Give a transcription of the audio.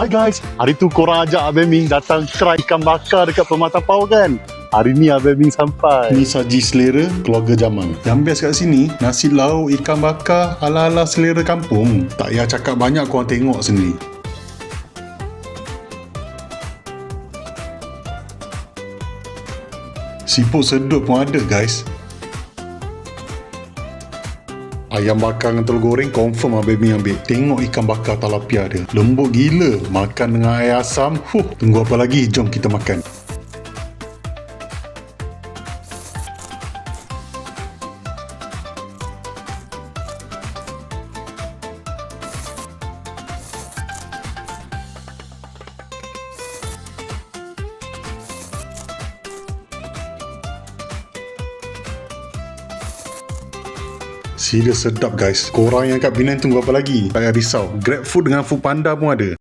Hai guys, hari tu korang ajak Abang Ming datang try ikan bakar dekat Permata Power kan? Hari ni Abang Ming sampai. Ni saji selera keluarga Jamal. Yang best kat sini, nasi lauk ikan bakar ala-ala selera kampung. Tak payah cakap banyak, korang tengok sendiri. Siput sedut pun ada guys. Ayam bakar dengan telur goreng confirm Abang Ming ambil. Tengok ikan bakar talapia dia. Lembut gila. Makan dengan air asam. Tunggu apa lagi? Jom kita makan. Serius sedap guys. Korang yang kat Penang tunggu apa lagi? Tak payah risau. Grab food dengan Food Panda pun ada.